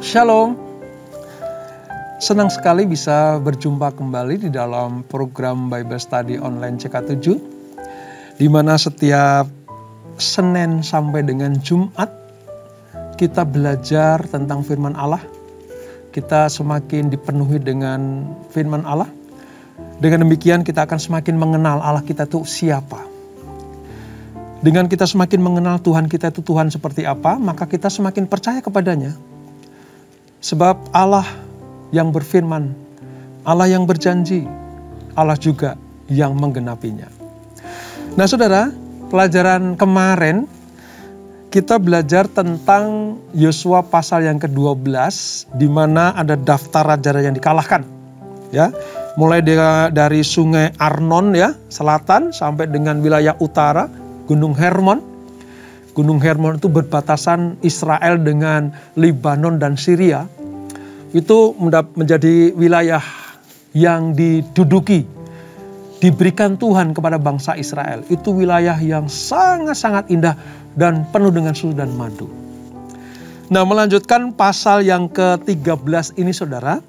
Shalom. Senang sekali bisa berjumpa kembali di dalam program Bible Study online CK7, di mana setiap Senin sampai dengan Jumat kita belajar tentang firman Allah. Kita semakin dipenuhi dengan firman Allah. Dengan demikian kita akan semakin mengenal Allah kita itu siapa. Dengan kita semakin mengenal Tuhan kita itu Tuhan seperti apa, maka kita semakin percaya kepadanya. Sebab Allah yang berfirman, Allah yang berjanji, Allah juga yang menggenapinya. Nah saudara, pelajaran kemarin kita belajar tentang Yosua pasal yang ke-12, di mana ada daftar raja-raja yang dikalahkan. Ya, mulai dari sungai Arnon ya, selatan sampai dengan wilayah utara, Gunung Hermon. Gunung Hermon itu berbatasan Israel dengan Lebanon dan Syria. Itu menjadi wilayah yang diduduki, diberikan Tuhan kepada bangsa Israel. Itu wilayah yang sangat-sangat indah dan penuh dengan susu dan madu. Nah, melanjutkan pasal yang ke-13 ini saudara,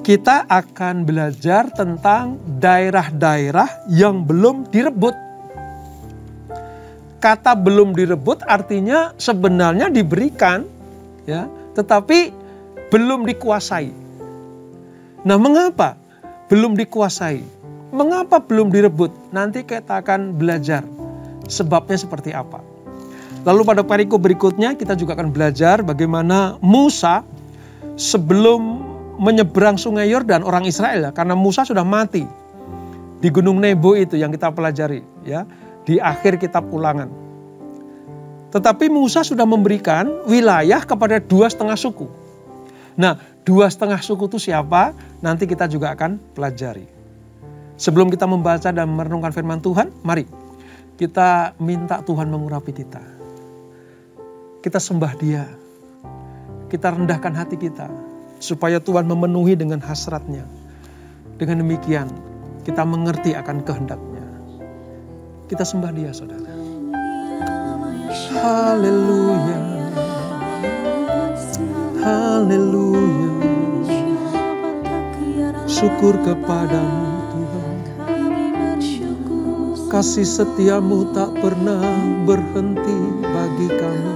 kita akan belajar tentang daerah-daerah yang belum direbut. Kata belum direbut artinya sebenarnya diberikan, ya, tetapi belum dikuasai. Nah, mengapa belum dikuasai? Mengapa belum direbut? Nanti kita akan belajar sebabnya seperti apa. Lalu pada perikop berikutnya kita juga akan belajar bagaimana Musa sebelum menyeberang sungai Yordan, orang Israel, ya, karena Musa sudah mati di Gunung Nebo itu yang kita pelajari ya di akhir kitab Ulangan. Tetapi Musa sudah memberikan wilayah kepada 2,5 suku. Nah, 2,5 suku itu siapa? Nanti kita juga akan pelajari. Sebelum kita membaca dan merenungkan firman Tuhan, mari kita minta Tuhan mengurapi kita. Kita sembah Dia. Kita rendahkan hati kita supaya Tuhan memenuhi dengan hasratnya. Dengan demikian kita mengerti akan kehendak-Nya. Kita sembah Dia, saudara. Haleluya. Haleluya. Syukur kepadamu Tuhan. Kasih setiamu tak pernah berhenti bagi kami.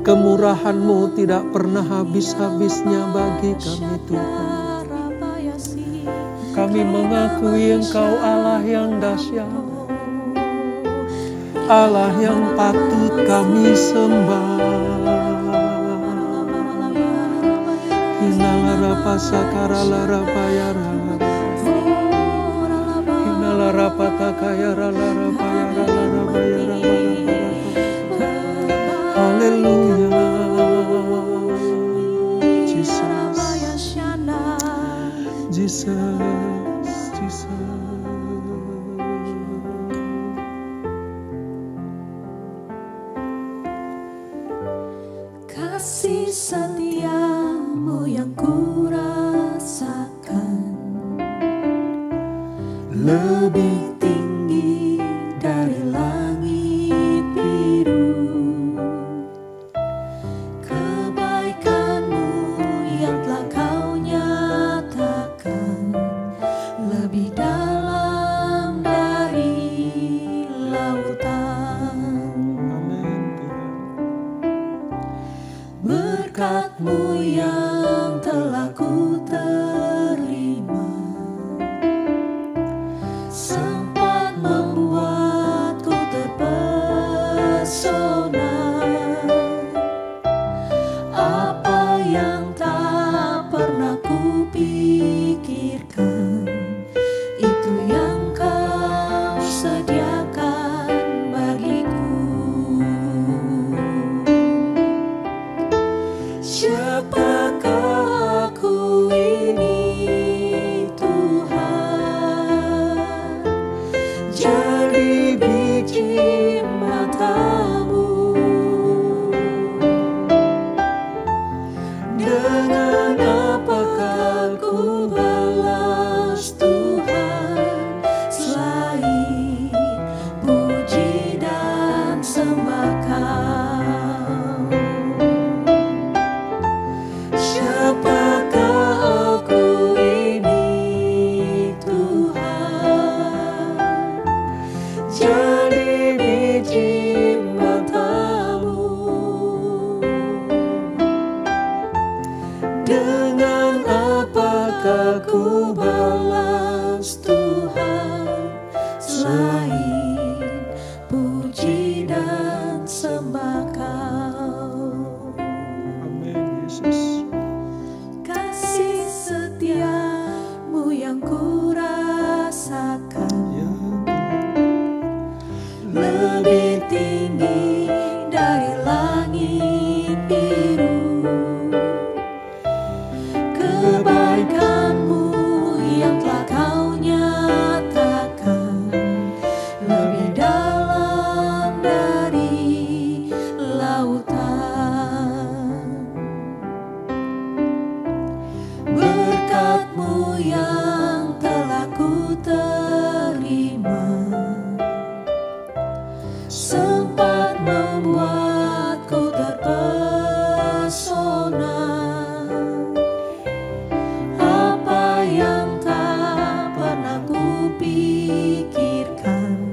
Kemurahanmu tidak pernah habis-habisnya bagi kami Tuhan. Kami mengakui Engkau Allah yang dahsyat, Allah yang patut kami sembah. Hinalara sakara lara payara, hinalara patakayara lara payara lara payara. Haleluya. Jesus, Jesus, Jesus. Kasih setiamu yang kurasakan lebih tinggi dari langit biru. Kebaikanmu yang telah kau nyatakan lebih dalam dari lautan. Berkat-Mu yang telah ku terima sempat membuatku terpesona. Apa yang tak pernah ku pikirkan, itu yang Kau sediakan bagiku. Siapakah aku ini Tuhan, jadi biji mata-Mu. Dengan apakah ku balas Tuhan selain puji dan sembah Kau. membuatku terpesona. Apa yang tak pernah kupikirkan,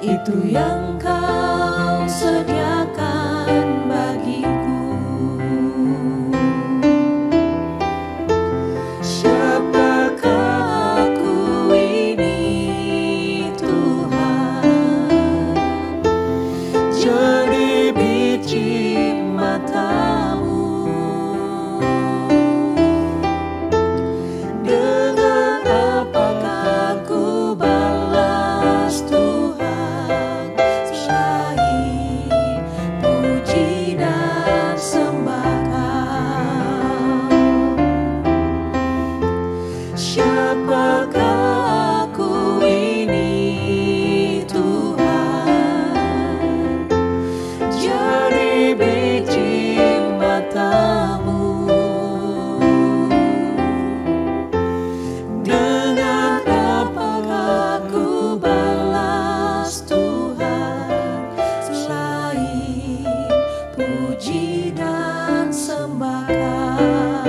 itu yang Kau sediakan bagiku. Siapakah aku ini Tuhan, jadi biji mata-Mu. Dengan apakah ku balas Tuhan, selain puji dan sembah Kau. Siapakah aku ini Tuhan, jadi biji mata-Mu. Dengan apakah ku balas Tuhan, selain puji dan sembah Kau.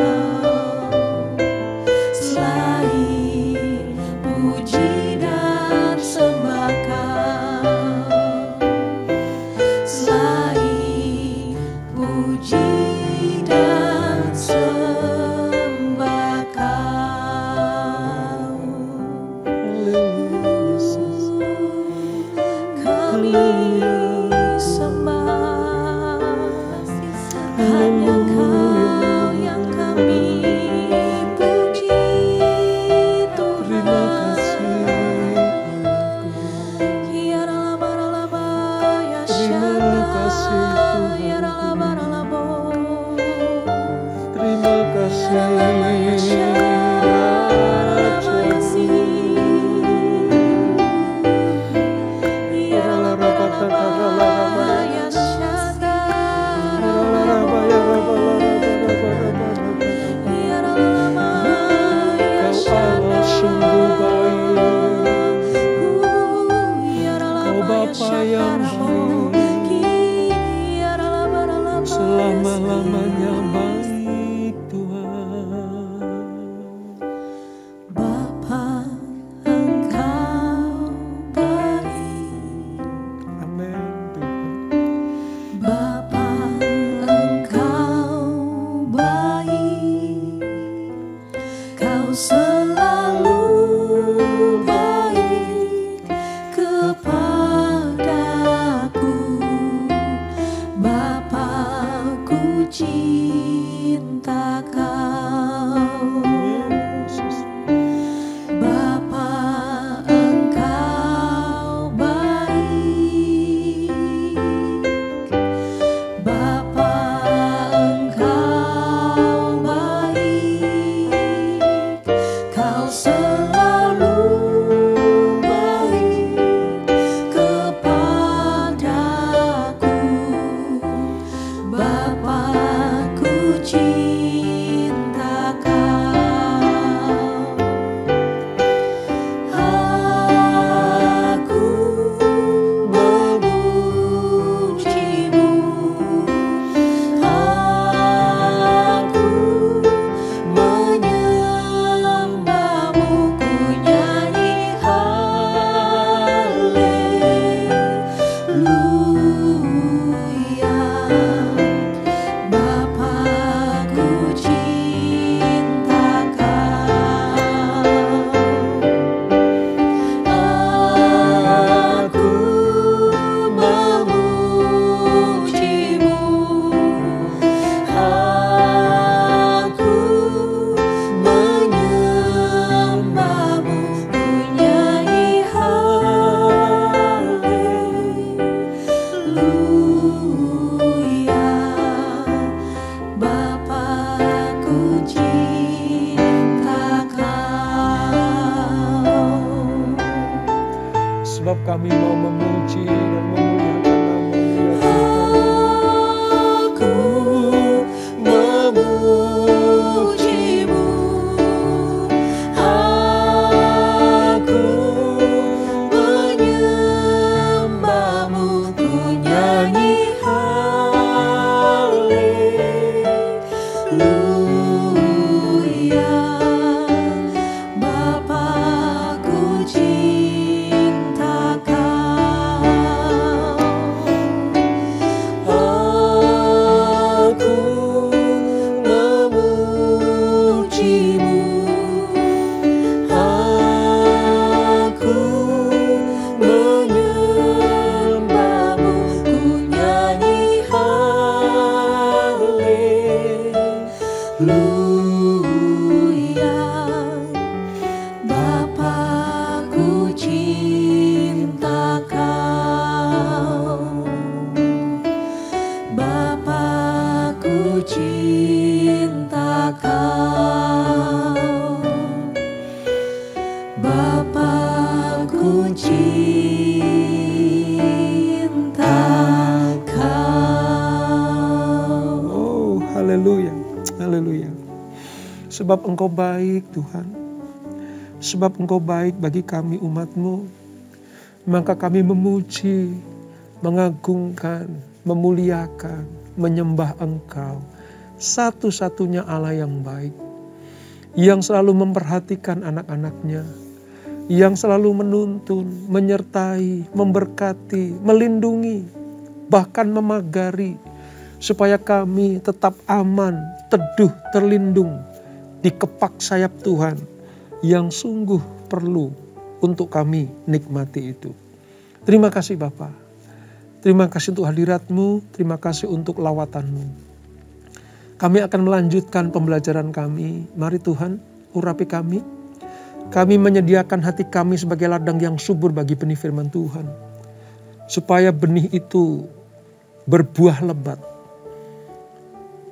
Selain puji dan sembah Kau. Selain puji dan sembah Kau. Kami sembah, hanya Kau yang kami puji Tuhan. Ya Rama, ya Shana, ya Rama, Terima kasih. ya Shana, ya Si. Ya Rama, ya Shana, ya Rama, ya Kau Shana. Allah sungguh baik. Ya Kau Bapa yang baik, selama-lamanya baik Tuhan. Bapa, Engkau baik. Amin Tuhan. Bapa, Engkau baik. Kau selalu baik kepadaku. Bapa, ku cinta Kau. Yesus. Bapa, Engkau baik. Bapa, Engkau baik. Kau selalu baik kepadaku. Bapa, ku cinta Kau. Aku memuji-Mu. Aku menyembah-Mu. Ku nyanyi haleluya. Bapa, ku cinta Kau. Aku memuji-Mu. Aku menyembah-Mu. Ku nyanyi haleluya. Bapa, ku cinta Kau. Sebab kami mau memuji dan memuliakan nama-Mu ya Tuhan. Aku memuji-Mu. Aku menyembah-Mu. Ku nyanyi nyanyi haleluya. Bapa, ku cinta Kau. Aku memuji-Mu. Aku menyembah-Mu. Ku nyanyi haleluya. Bapa, ku cinta Kau. Bapa, ku cinta Kau. Bapa, ku cinta Kau. Oh, haleluya, haleluya. Sebab Engkau baik Tuhan. Sebab Engkau baik bagi kami umat-Mu. Maka kami memuji, mengagungkan, memuliakan, menyembah Engkau. Satu-satunya Allah yang baik. Yang selalu memperhatikan anak-anaknya. Yang selalu menuntun, menyertai, memberkati, melindungi. Bahkan memagari. Supaya kami tetap aman, teduh, terlindung. Di kepak sayap Tuhan. Yang sungguh perlu untuk kami nikmati itu. Terima kasih Bapa. Terima kasih untuk hadirat-Mu. Terima kasih untuk lawatan-Mu. Kami akan melanjutkan pembelajaran kami. Mari Tuhan, urapi kami. Kami menyediakan hati kami sebagai ladang yang subur bagi benih firman Tuhan. Supaya benih itu berbuah lebat.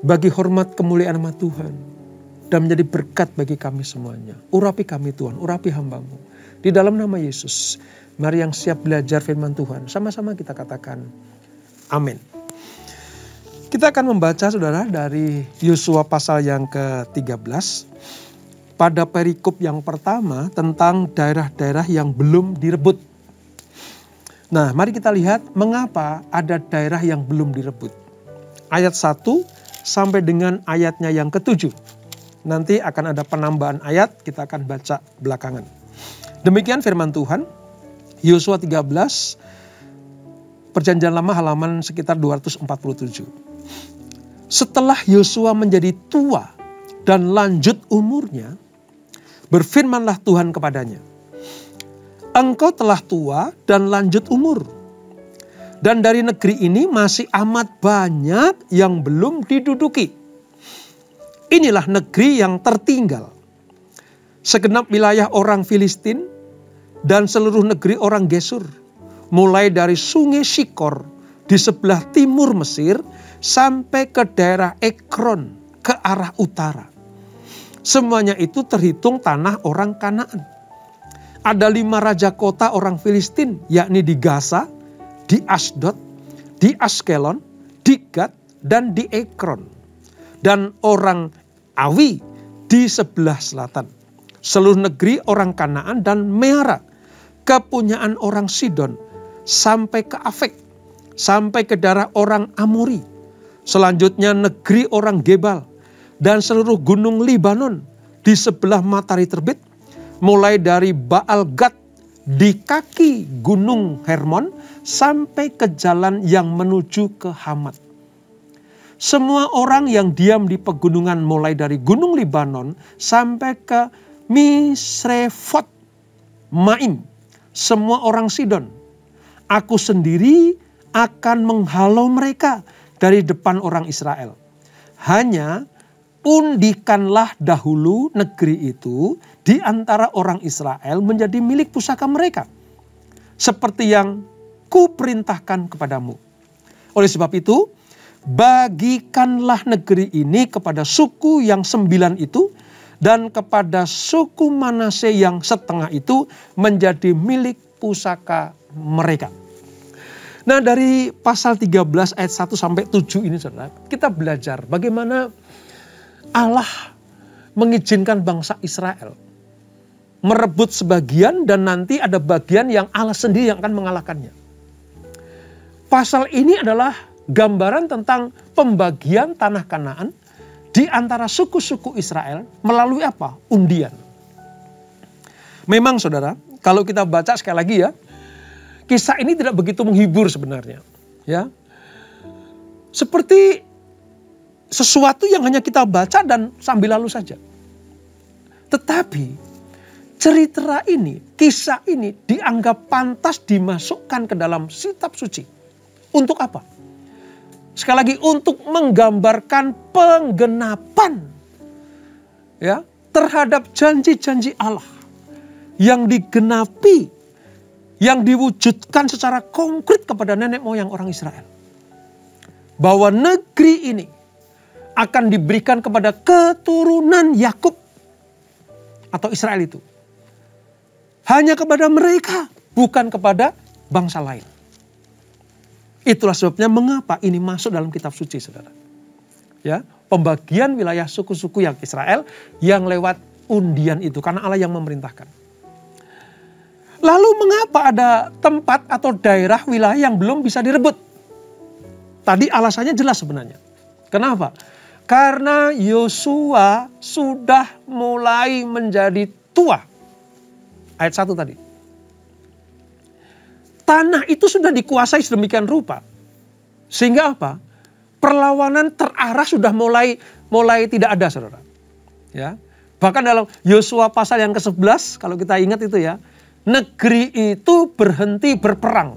Bagi hormat kemuliaan nama Tuhan. Dan menjadi berkat bagi kami semuanya. Urapi kami Tuhan, urapi hamba-Mu. Di dalam nama Yesus, mari yang siap belajar firman Tuhan. Sama-sama kita katakan, amin. Kita akan membaca saudara dari Yosua pasal yang ke-13. Pada perikop yang pertama tentang daerah-daerah yang belum direbut. Nah, mari kita lihat mengapa ada daerah yang belum direbut. Ayat 1 sampai dengan ayatnya yang ke-7. Nanti akan ada penambahan ayat, kita akan baca belakangan. Demikian firman Tuhan, Yosua 13, Perjanjian Lama halaman sekitar 247. Setelah Yosua menjadi tua dan lanjut umurnya, berfirmanlah Tuhan kepadanya, engkau telah tua dan lanjut umur. Dan dari negeri ini masih amat banyak yang belum diduduki. Inilah negeri yang tertinggal. Segenap wilayah orang Filistin dan seluruh negeri orang Gesur. Mulai dari sungai Sikor di sebelah timur Mesir sampai ke daerah Ekron ke arah utara. Semuanya itu terhitung tanah orang Kanaan. Ada 5 raja kota orang Filistin, yakni di Gaza, di Asdod, di Askelon, di Gad, dan di Ekron. Dan orang Awi di sebelah selatan. Seluruh negeri orang Kanaan dan Meara, kepunyaan orang Sidon, sampai ke Afek, sampai ke daerah orang Amori. Selanjutnya negeri orang Gebal, dan seluruh gunung Libanon di sebelah matahari terbit, mulai dari Baal Gad di kaki gunung Hermon, sampai ke jalan yang menuju ke Hamat. Semua orang yang diam di pegunungan mulai dari gunung Libanon sampai ke Misrefot Maim. Semua orang Sidon. Aku sendiri akan menghalau mereka dari depan orang Israel. Hanya undikanlah dahulu negeri itu di antara orang Israel menjadi milik pusaka mereka. Seperti yang kuperintahkan kepadamu. Oleh sebab itu, bagikanlah negeri ini kepada suku yang 9 itu dan kepada suku Manase yang setengah itu menjadi milik pusaka mereka. Nah, dari pasal 13 ayat 1 sampai 7 ini saudara, kita belajar bagaimana Allah mengizinkan bangsa Israel merebut sebagian dan nanti ada bagian yang Allah sendiri yang akan mengalahkannya. pasal ini adalah gambaran tentang pembagian tanah Kanaan di antara suku-suku Israel melalui apa? Undian. Memang saudara, kalau kita baca sekali lagi ya, kisah ini tidak begitu menghibur sebenarnya. Ya, seperti sesuatu yang hanya kita baca dan sambil lalu saja. Tetapi cerita ini, kisah ini dianggap pantas dimasukkan ke dalam kitab suci. Untuk apa? Sekali lagi, untuk menggambarkan penggenapan ya terhadap janji-janji Allah yang digenapi, yang diwujudkan secara konkret kepada nenek moyang orang Israel. Bahwa negeri ini akan diberikan kepada keturunan Yakub atau Israel itu. Hanya kepada mereka, bukan kepada bangsa lain. Itulah sebabnya mengapa ini masuk dalam kitab suci, saudara. Ya, pembagian wilayah suku-suku yang Israel yang lewat undian itu karena Allah yang memerintahkan. Lalu mengapa ada tempat atau daerah wilayah yang belum bisa direbut? Tadi alasannya jelas sebenarnya. Kenapa? Karena Yosua sudah mulai menjadi tua. Ayat 1 tadi. Tanah itu sudah dikuasai sedemikian rupa. Sehingga apa? Perlawanan terarah sudah mulai tidak ada, saudara. Ya. Bahkan dalam Yosua pasal yang ke-11, kalau kita ingat itu ya. Negeri itu berhenti berperang.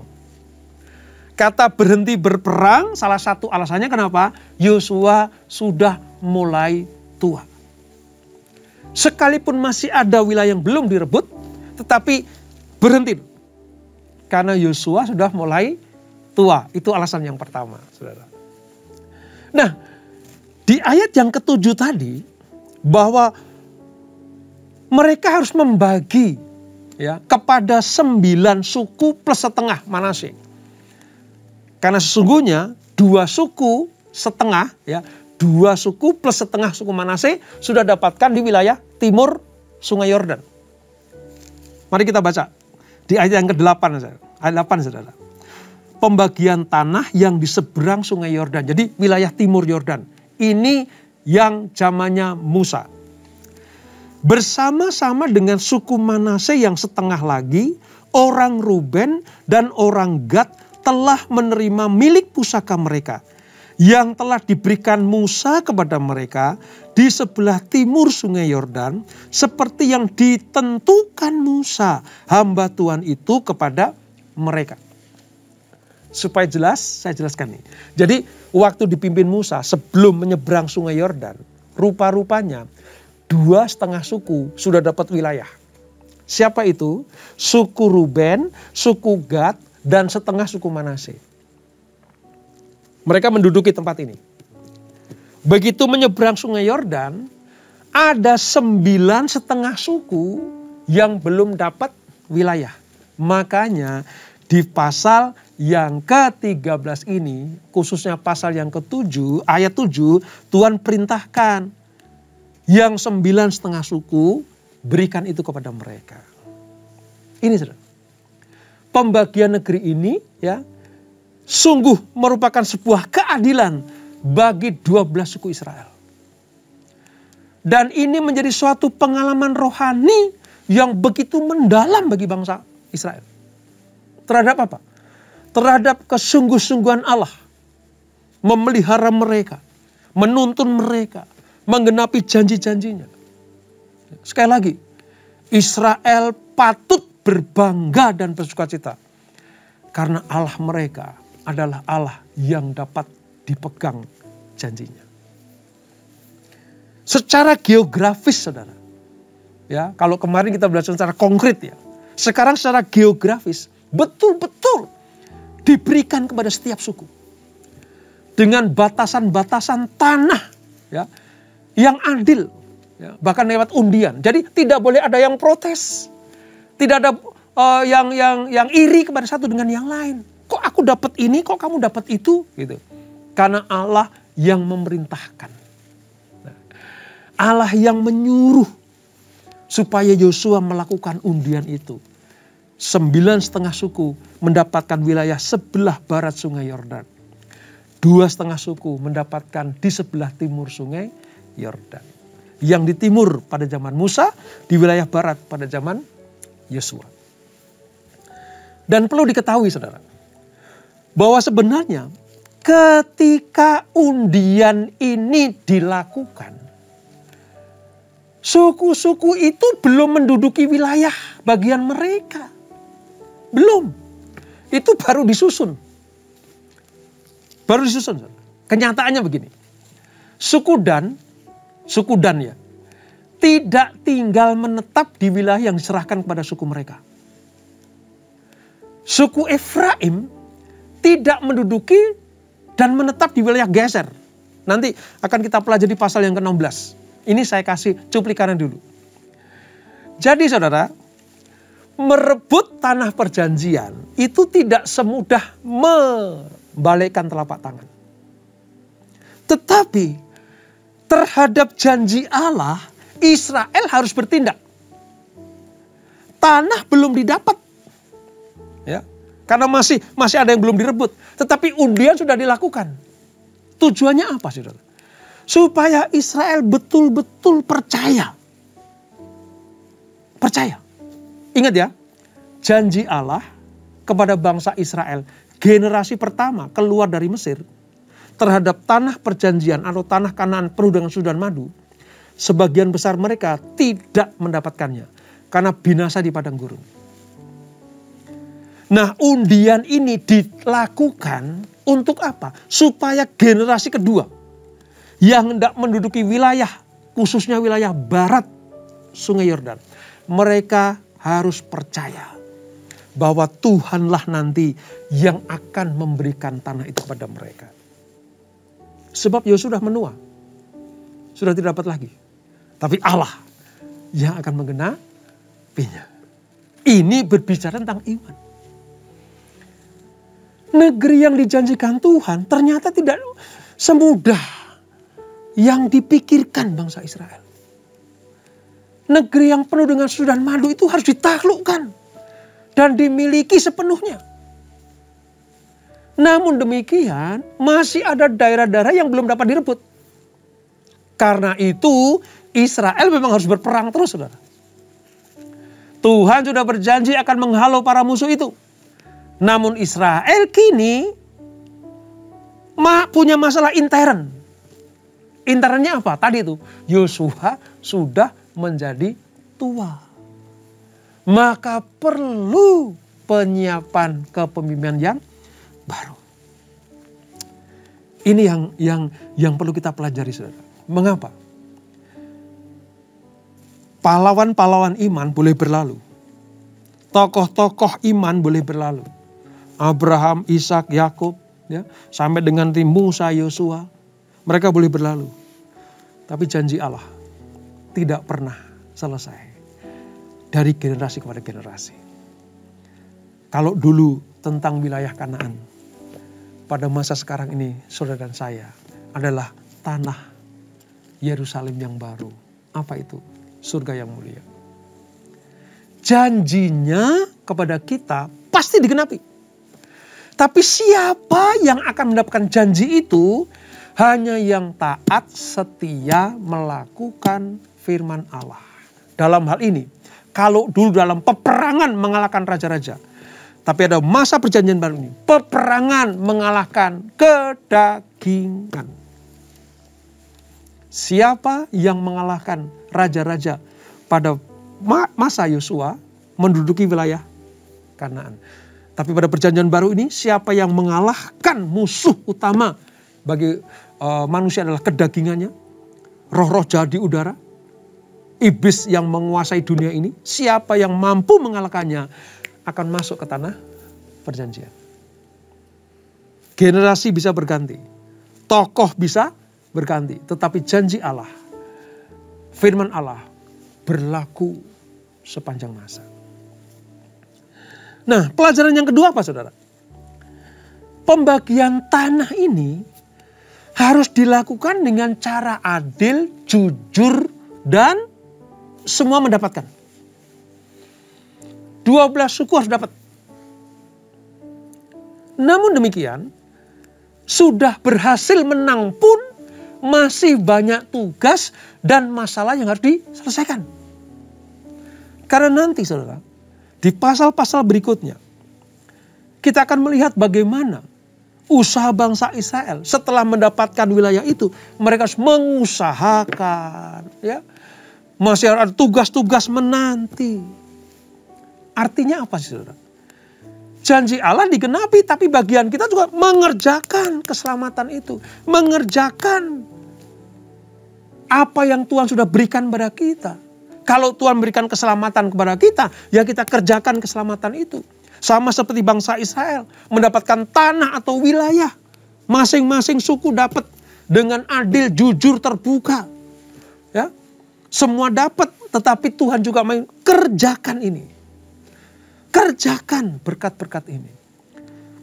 Kata berhenti berperang, salah satu alasannya kenapa? Yosua sudah mulai tua. Sekalipun masih ada wilayah yang belum direbut, tetapi berhenti. Karena Yosua sudah mulai tua. Itu alasan yang pertama, saudara. Nah, di ayat yang ke-7 tadi, bahwa mereka harus membagi ya kepada 9 suku plus setengah Manasye. Karena sesungguhnya 2 suku setengah ya, 2 suku plus setengah suku Manasye sudah dapatkan di wilayah timur Sungai Yordan. Mari kita baca di ayat yang ke-8, ayat 8 saudara. Pembagian tanah yang di seberang Sungai Yordan. Jadi wilayah timur Yordan. Ini yang zamannya Musa. Bersama-sama dengan suku Manasye yang setengah lagi, orang Ruben dan orang Gad telah menerima milik pusaka mereka yang telah diberikan Musa kepada mereka di sebelah timur Sungai Yordan, seperti yang ditentukan Musa, hamba Tuhan itu kepada mereka. Supaya jelas, saya jelaskan nih. Jadi waktu dipimpin Musa sebelum menyeberang Sungai Yordan, rupa-rupanya 2,5 suku sudah dapat wilayah. Siapa itu? Suku Ruben, suku Gad, dan setengah suku Manasye. Mereka menduduki tempat ini. Begitu menyeberang Sungai Yordan, ada 9,5 suku yang belum dapat wilayah. Makanya di pasal yang ke-13 ini, khususnya pasal yang ke-7, ayat 7, Tuhan perintahkan yang 9,5 suku berikan itu kepada mereka. Ini saudara. Pembagian negeri ini ya sungguh merupakan sebuah keadilan bagi 12 suku Israel. Dan ini menjadi suatu pengalaman rohani yang begitu mendalam bagi bangsa Israel. Terhadap apa? Terhadap kesungguh-sungguhan Allah memelihara mereka, menuntun mereka, menggenapi janji-janjinya. Sekali lagi, Israel patut berbangga dan bersukacita karena Allah mereka adalah Allah yang dapat dipegang janjinya. Secara geografis, saudara, ya kalau kemarin kita belajar secara konkret ya, sekarang secara geografis betul-betul diberikan kepada setiap suku dengan batasan-batasan tanah ya yang adil, ya, bahkan lewat undian. Jadi tidak boleh ada yang protes. Tidak ada yang iri kepada satu dengan yang lain. Kok aku dapat ini, kok kamu dapat itu, gitu. Karena Allah yang memerintahkan. Nah, Allah yang menyuruh supaya Yosua melakukan undian itu. 9,5 suku mendapatkan wilayah sebelah barat sungai Yordan. 2,5 suku mendapatkan di sebelah timur sungai Yordan. Yang di timur pada zaman Musa, di wilayah barat pada zaman Yosua. Dan perlu diketahui saudara, bahwa sebenarnya ketika undian ini dilakukan, suku-suku itu belum menduduki wilayah bagian mereka. Belum. Itu baru disusun. Baru disusun. Kenyataannya begini. Suku Dan ya, tidak tinggal menetap di wilayah yang diserahkan kepada suku mereka. Suku Efraim tidak menduduki dan menetap di wilayah Geser. Nanti akan kita pelajari pasal yang ke-16. Ini saya kasih cuplikannya dulu. Jadi saudara, merebut tanah perjanjian itu tidak semudah membalikkan telapak tangan. Tetapi terhadap janji Allah, Israel harus bertindak. Tanah belum didapat. Ya, karena masih ada yang belum direbut. Tetapi undian sudah dilakukan. Tujuannya apa saudara? Supaya Israel betul-betul percaya. Percaya. Ingat ya, janji Allah kepada bangsa Israel generasi pertama keluar dari Mesir terhadap tanah perjanjian atau tanah Kanaan penuh dengan susu dan madu, sebagian besar mereka tidak mendapatkannya karena binasa di padang gurun. Nah, undian ini dilakukan untuk apa? Supaya generasi kedua yang hendak menduduki wilayah, khususnya wilayah barat Sungai Yordan, mereka harus percaya bahwa Tuhanlah nanti yang akan memberikan tanah itu kepada mereka. Sebab Yosua sudah menua, sudah tidak dapat lagi. Tapi Allah yang akan menggenapinya. Ini berbicara tentang iman. Negeri yang dijanjikan Tuhan ternyata tidak semudah yang dipikirkan bangsa Israel. Negeri yang penuh dengan susu dan madu itu harus ditaklukkan dan dimiliki sepenuhnya. Namun demikian masih ada daerah-daerah yang belum dapat direbut. Karena itu Israel memang harus berperang terus saudara. Tuhan sudah berjanji akan menghalau para musuh itu. Namun Israel kini punya masalah intern. Internnya apa? Tadi itu Yosua sudah menjadi tua. Maka perlu penyiapan kepemimpinan yang baru. Ini yang perlu kita pelajari saudara. Mengapa? Pahlawan-pahlawan iman boleh berlalu. Tokoh-tokoh iman boleh berlalu. Abraham, Ishak, Yakub, ya, sampai dengan tim Musa, Yosua, mereka boleh berlalu. Tapi janji Allah tidak pernah selesai dari generasi kepada generasi. Kalau dulu tentang wilayah Kanaan, pada masa sekarang ini saudara dan saya adalah tanah Yerusalem yang baru. Apa itu? Surga yang mulia. Janjinya kepada kita pasti digenapi. Tapi siapa yang akan mendapatkan janji itu? Hanya yang taat, setia, melakukan firman Allah. Dalam hal ini, kalau dulu dalam peperangan mengalahkan raja-raja, tapi ada masa perjanjian baru ini, peperangan mengalahkan kedagingan. Siapa yang mengalahkan raja-raja pada masa Yosua menduduki wilayah Kanaan. Tapi pada perjanjian baru ini siapa yang mengalahkan musuh utama bagi manusia adalah kedagingannya. Roh-roh jahat di udara. Iblis yang menguasai dunia ini. Siapa yang mampu mengalahkannya akan masuk ke tanah perjanjian. Generasi bisa berganti. Tokoh bisa berganti. Tetapi janji Allah, firman Allah berlaku sepanjang masa. Nah, pelajaran yang kedua apa saudara? Pembagian tanah ini harus dilakukan dengan cara adil, jujur, dan semua mendapatkan. 12 suku harus dapat. Namun demikian, sudah berhasil menang pun masih banyak tugas dan masalah yang harus diselesaikan. Karena nanti saudara, di pasal-pasal berikutnya, kita akan melihat bagaimana usaha bangsa Israel setelah mendapatkan wilayah itu, mereka harus mengusahakan, ya. Masih ada tugas-tugas menanti. Artinya apa sih saudara? Janji Allah digenapi, tapi bagian kita juga mengerjakan keselamatan itu. Mengerjakan apa yang Tuhan sudah berikan kepada kita. Kalau Tuhan berikan keselamatan kepada kita, ya kita kerjakan keselamatan itu. Sama seperti bangsa Israel, mendapatkan tanah atau wilayah. Masing-masing suku dapat dengan adil, jujur, terbuka. Ya, semua dapat, tetapi Tuhan juga kerjakan ini. Kerjakan berkat-berkat ini.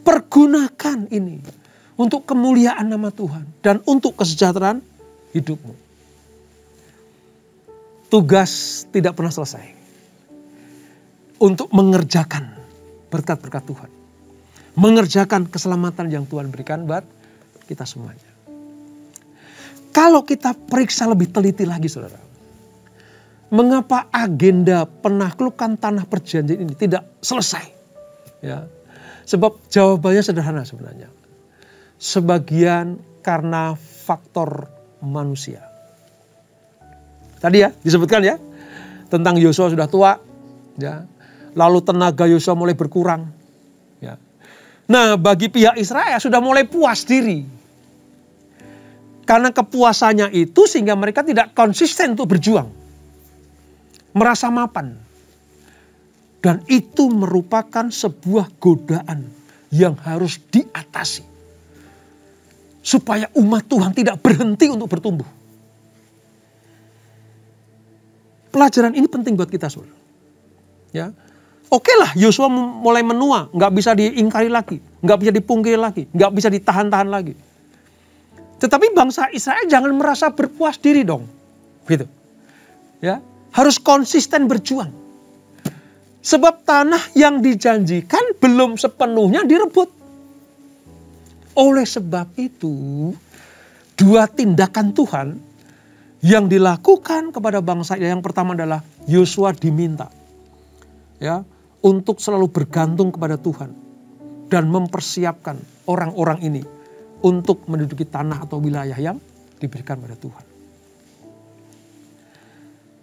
Pergunakan ini untuk kemuliaan nama Tuhan dan untuk kesejahteraan hidupmu. Tugas tidak pernah selesai untuk mengerjakan berkat-berkat Tuhan. Mengerjakan keselamatan yang Tuhan berikan buat kita semuanya. Kalau kita periksa lebih teliti lagi saudara. Mengapa agenda penaklukan tanah perjanjian ini tidak selesai? Ya, sebab jawabannya sederhana sebenarnya. Sebagian karena faktor manusia. Tadi ya disebutkan ya tentang Yosua sudah tua, ya. Lalu tenaga Yosua mulai berkurang. Ya. Nah bagi pihak Israel sudah mulai puas diri. Karena kepuasannya itu sehingga mereka tidak konsisten untuk berjuang. Merasa mapan. Dan itu merupakan sebuah godaan yang harus diatasi. Supaya umat Tuhan tidak berhenti untuk bertumbuh. Pelajaran ini penting buat kita saudara. Ya. Oke lah Yosua mulai menua. Nggak bisa diingkari lagi. Nggak bisa dipungkiri lagi. Nggak bisa ditahan-tahan lagi. Tetapi bangsa Israel jangan merasa berpuas diri dong. Gitu. Ya. Harus konsisten berjuang. Sebab tanah yang dijanjikan belum sepenuhnya direbut. Oleh sebab itu, dua tindakan Tuhan yang dilakukan kepada bangsa yang pertama adalah Yosua diminta ya untuk selalu bergantung kepada Tuhan dan mempersiapkan orang-orang ini untuk menduduki tanah atau wilayah yang diberikan pada Tuhan.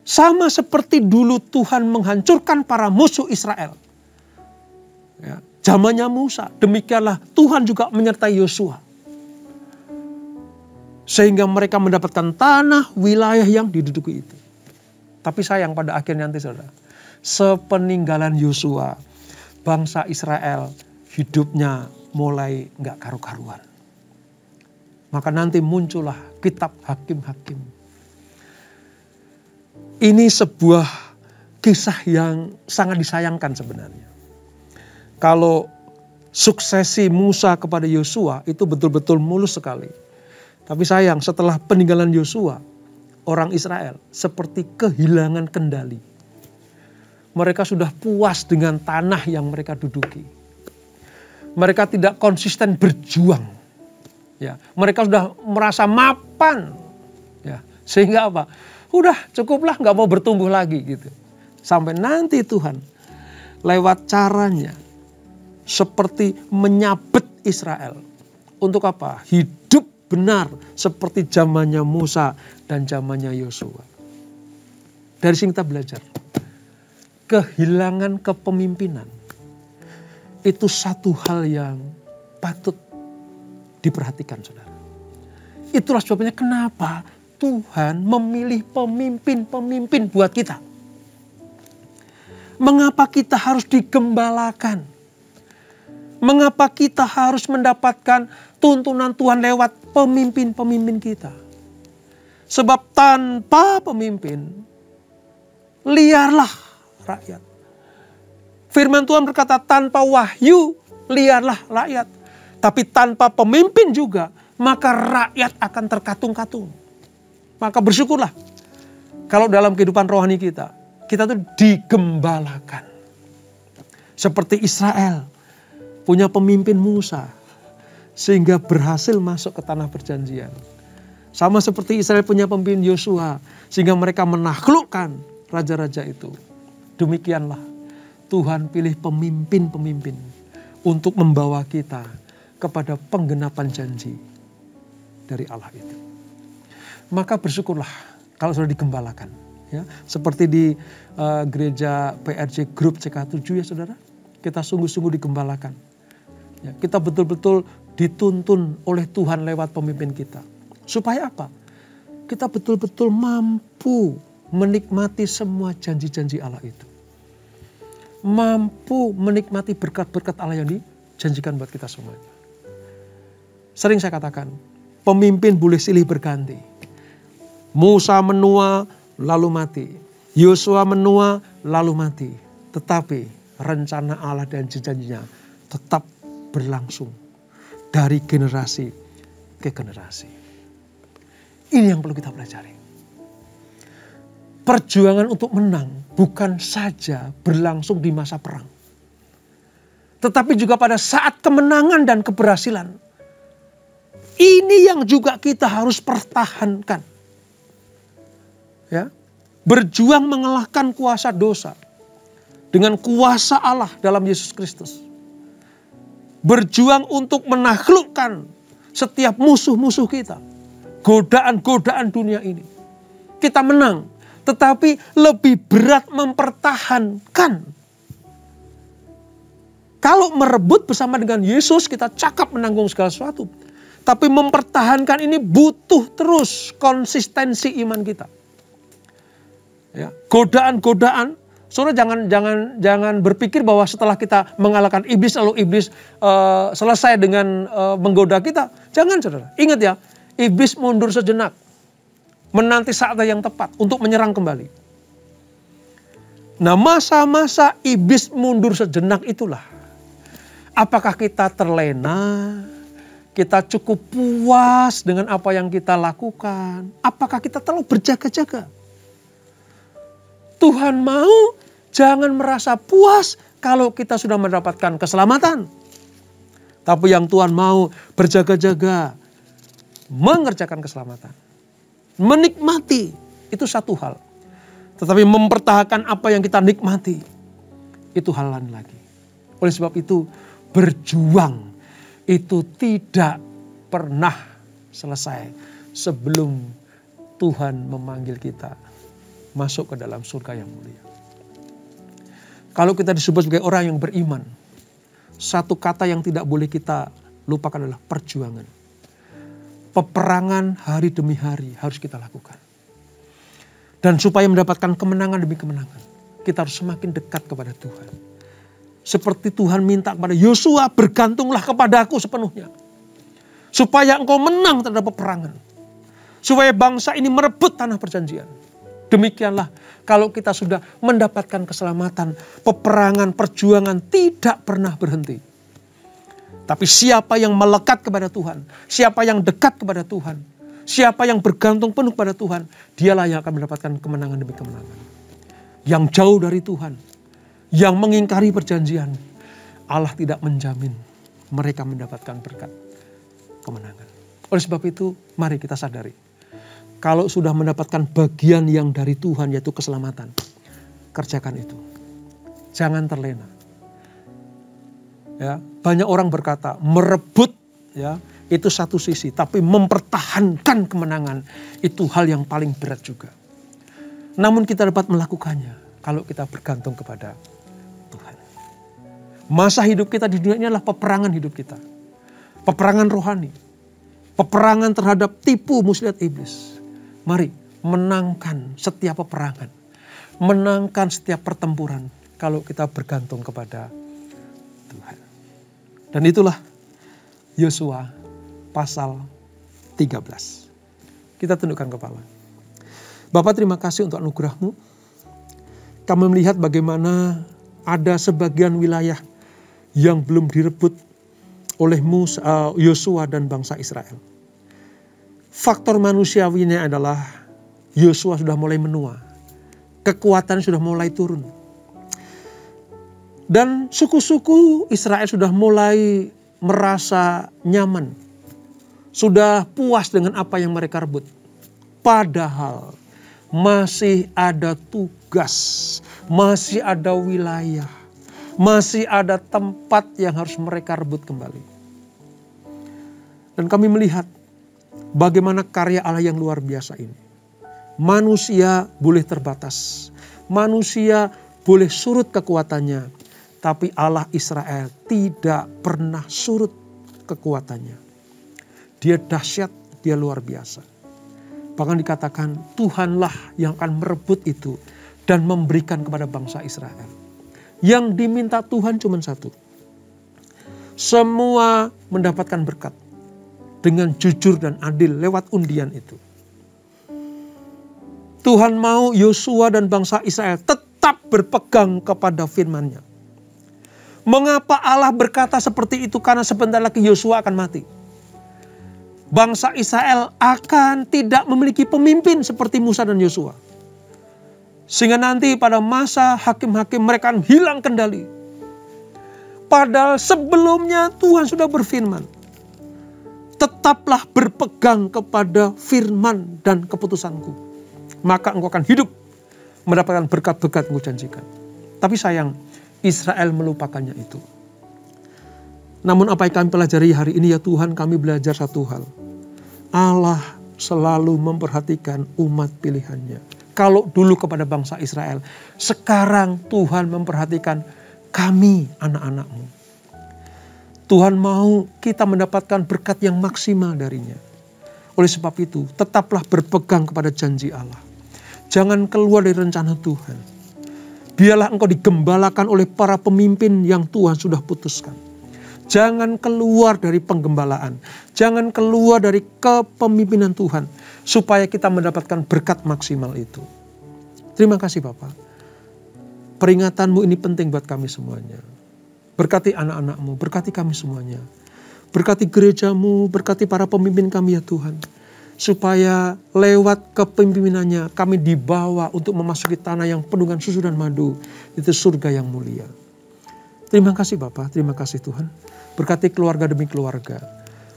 Sama seperti dulu Tuhan menghancurkan para musuh Israel. Ya, zamannya Musa, demikianlah Tuhan juga menyertai Yosua. Sehingga mereka mendapatkan tanah wilayah yang diduduki itu. Tapi sayang pada akhirnya nanti saudara, sepeninggalan Yosua, bangsa Israel hidupnya mulai gak karu-karuan. Maka nanti muncullah kitab Hakim-Hakim. Ini sebuah kisah yang sangat disayangkan sebenarnya. Kalau suksesi Musa kepada Yosua itu betul-betul mulus sekali. Tapi sayang setelah peninggalan Yosua, orang Israel seperti kehilangan kendali. Mereka sudah puas dengan tanah yang mereka duduki. Mereka tidak konsisten berjuang. Ya, mereka sudah merasa mapan. Ya, sehingga apa? Udah cukuplah, gak mau bertumbuh lagi gitu. Sampai nanti Tuhan lewat caranya seperti menyabet Israel. Untuk apa? Hidup benar seperti zamannya Musa dan zamannya Yosua. Dari sini kita belajar. Kehilangan kepemimpinan itu satu hal yang patut diperhatikan saudara. Itulah sebabnya kenapa Tuhan memilih pemimpin-pemimpin buat kita. Mengapa kita harus digembalakan? Mengapa kita harus mendapatkan tuntunan Tuhan lewat pemimpin-pemimpin kita? Sebab tanpa pemimpin, liarlah rakyat. Firman Tuhan berkata tanpa wahyu, liarlah rakyat. Tapi tanpa pemimpin juga, maka rakyat akan terkatung-katung. Maka bersyukurlah kalau dalam kehidupan rohani kita tuh digembalakan. Seperti Israel punya pemimpin Musa sehingga berhasil masuk ke tanah perjanjian. Sama seperti Israel punya pemimpin Yosua sehingga mereka menaklukkan raja-raja itu. Demikianlah Tuhan pilih pemimpin-pemimpin untuk membawa kita kepada penggenapan janji dari Allah itu. Maka bersyukurlah kalau sudah digembalakan. Ya, seperti di gereja PRJ Group CK7 ya saudara. Kita sungguh-sungguh digembalakan. Ya, kita betul-betul dituntun oleh Tuhan lewat pemimpin kita. Supaya apa? Kita betul-betul mampu menikmati semua janji-janji Allah itu. Mampu menikmati berkat-berkat Allah yang dijanjikan buat kita semuanya. Sering saya katakan, pemimpin boleh silih berganti. Musa menua lalu mati. Yosua menua lalu mati. Tetapi rencana Allah dan janjinya tetap berlangsung dari generasi ke generasi. Ini yang perlu kita pelajari. Perjuangan untuk menang bukan saja berlangsung di masa perang. Tetapi juga pada saat kemenangan dan keberhasilan. Ini yang juga kita harus pertahankan. Ya, berjuang mengalahkan kuasa dosa dengan kuasa Allah dalam Yesus Kristus. Berjuang untuk menaklukkan setiap musuh-musuh kita. Godaan-godaan dunia ini. Kita menang. Tetapi lebih berat mempertahankan. Kalau merebut bersama dengan Yesus kita cakap menanggung segala sesuatu. Tapi mempertahankan ini butuh terus konsistensi iman kita. Ya, godaan-godaan. Saudara jangan berpikir bahwa setelah kita mengalahkan iblis lalu iblis selesai dengan menggoda kita. Jangan saudara. Ingat ya, iblis mundur sejenak. Menanti saat yang tepat untuk menyerang kembali. Nah, masa-masa iblis mundur sejenak itulah. Apakah kita terlena? Kita cukup puas dengan apa yang kita lakukan? Apakah kita terlalu berjaga-jaga? Tuhan mau jangan merasa puas kalau kita sudah mendapatkan keselamatan. Tapi yang Tuhan mau berjaga-jaga mengerjakan keselamatan. Menikmati itu satu hal. Tetapi mempertahankan apa yang kita nikmati itu hal lain lagi. Oleh sebab itu berjuang itu tidak pernah selesai sebelum Tuhan memanggil kita masuk ke dalam surga yang mulia. Kalau kita disebut sebagai orang yang beriman, satu kata yang tidak boleh kita lupakan adalah perjuangan. Peperangan hari demi hari harus kita lakukan. Dan supaya mendapatkan kemenangan demi kemenangan, kita harus semakin dekat kepada Tuhan. Seperti Tuhan minta kepada Yosua, bergantunglah kepadaku sepenuhnya. Supaya engkau menang terhadap peperangan. Supaya bangsa ini merebut tanah perjanjian. Demikianlah kalau kita sudah mendapatkan keselamatan, peperangan, perjuangan tidak pernah berhenti. Tapi siapa yang melekat kepada Tuhan, siapa yang dekat kepada Tuhan, siapa yang bergantung penuh kepada Tuhan, dialah yang akan mendapatkan kemenangan demi kemenangan. Yang jauh dari Tuhan, yang mengingkari perjanjian, Allah tidak menjamin mereka mendapatkan berkat kemenangan. Oleh sebab itu, mari kita sadari. Kalau sudah mendapatkan bagian yang dari Tuhan yaitu keselamatan, kerjakan itu. Jangan terlena. Ya, banyak orang berkata merebut ya itu satu sisi, tapi mempertahankan kemenangan itu hal yang paling berat juga. Namun kita dapat melakukannya kalau kita bergantung kepada Tuhan. Masa hidup kita di dunia ini adalah peperangan hidup kita. Peperangan rohani. Peperangan terhadap tipu muslihat iblis. Mari menangkan setiap peperangan. Menangkan setiap pertempuran kalau kita bergantung kepada Tuhan. Dan itulah Yosua pasal 13. Kita tundukkan kepala. Bapa, terima kasih untuk anugerah-Mu. Kami melihat bagaimana ada sebagian wilayah yang belum direbut oleh Yosua dan bangsa Israel. Faktor manusiawinya adalah Yosua sudah mulai menua. Kekuatan sudah mulai turun. Dan suku-suku Israel sudah mulai merasa nyaman. Sudah puas dengan apa yang mereka rebut. Padahal masih ada tugas, masih ada wilayah, masih ada tempat yang harus mereka rebut kembali. Dan kami melihat bagaimana karya Allah yang luar biasa ini. Manusia boleh terbatas, manusia boleh surut kekuatannya, tapi Allah Israel tidak pernah surut kekuatannya. Dia dahsyat, dia luar biasa. Bahkan dikatakan Tuhanlah yang akan merebut itu dan memberikan kepada bangsa Israel. Yang diminta Tuhan cuma satu. Semua mendapatkan berkat dengan jujur dan adil lewat undian itu. Tuhan mau Yosua dan bangsa Israel tetap berpegang kepada firman-Nya. Mengapa Allah berkata seperti itu? Karena sebentar lagi Yosua akan mati. Bangsa Israel akan tidak memiliki pemimpin seperti Musa dan Yosua. Sehingga nanti pada masa hakim-hakim mereka akan hilang kendali. Padahal sebelumnya Tuhan sudah berfirman. Tetaplah berpegang kepada firman dan keputusanku. Maka engkau akan hidup mendapatkan berkat-berkat yang kujanjikan. Tapi sayang, Israel melupakannya itu. Namun apa yang kami pelajari hari ini ya Tuhan, kami belajar satu hal. Allah selalu memperhatikan umat pilihannya. Kalau dulu kepada bangsa Israel, sekarang Tuhan memperhatikan kami anak-anak-Mu. Tuhan mau kita mendapatkan berkat yang maksimal darinya. Oleh sebab itu, tetaplah berpegang kepada janji Allah. Jangan keluar dari rencana Tuhan. Biarlah engkau digembalakan oleh para pemimpin yang Tuhan sudah putuskan. Jangan keluar dari penggembalaan. Jangan keluar dari kepemimpinan Tuhan. Supaya kita mendapatkan berkat maksimal itu. Terima kasih Bapak. Peringatanmu ini penting buat kami semuanya. Berkati anak-anak-Mu, berkati kami semuanya. Berkati gerejamu, berkati para pemimpin kami ya Tuhan. Supaya lewat kepemimpinannya kami dibawa untuk memasuki tanah yang penuh dengan susu dan madu. Itu surga yang mulia. Terima kasih Bapak, terima kasih Tuhan. Berkati keluarga demi keluarga.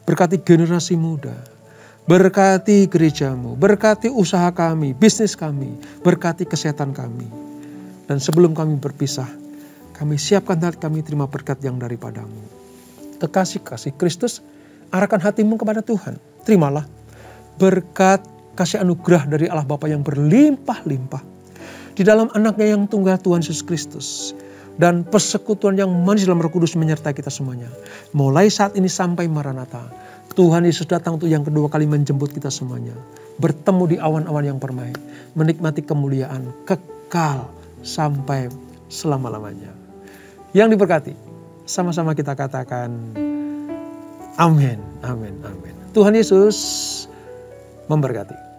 Berkati generasi muda. Berkati gerejamu, berkati usaha kami, bisnis kami. Berkati kesehatan kami. Dan sebelum kami berpisah, kami siapkan hati kami terima berkat yang daripadamu. Kekasih-kasih Kristus, arahkan hatimu kepada Tuhan. Terimalah berkat kasih anugerah dari Allah Bapa yang berlimpah-limpah di dalam anaknya yang tunggal Tuhan Yesus Kristus. Dan persekutuan yang manis dalam Roh Kudus menyertai kita semuanya. Mulai saat ini sampai Maranatha. Tuhan Yesus datang untuk yang kedua kali menjemput kita semuanya. Bertemu di awan-awan yang permai. Menikmati kemuliaan kekal sampai selama-lamanya. Yang diberkati, sama-sama kita katakan amin, amin, amin. Tuhan Yesus memberkati.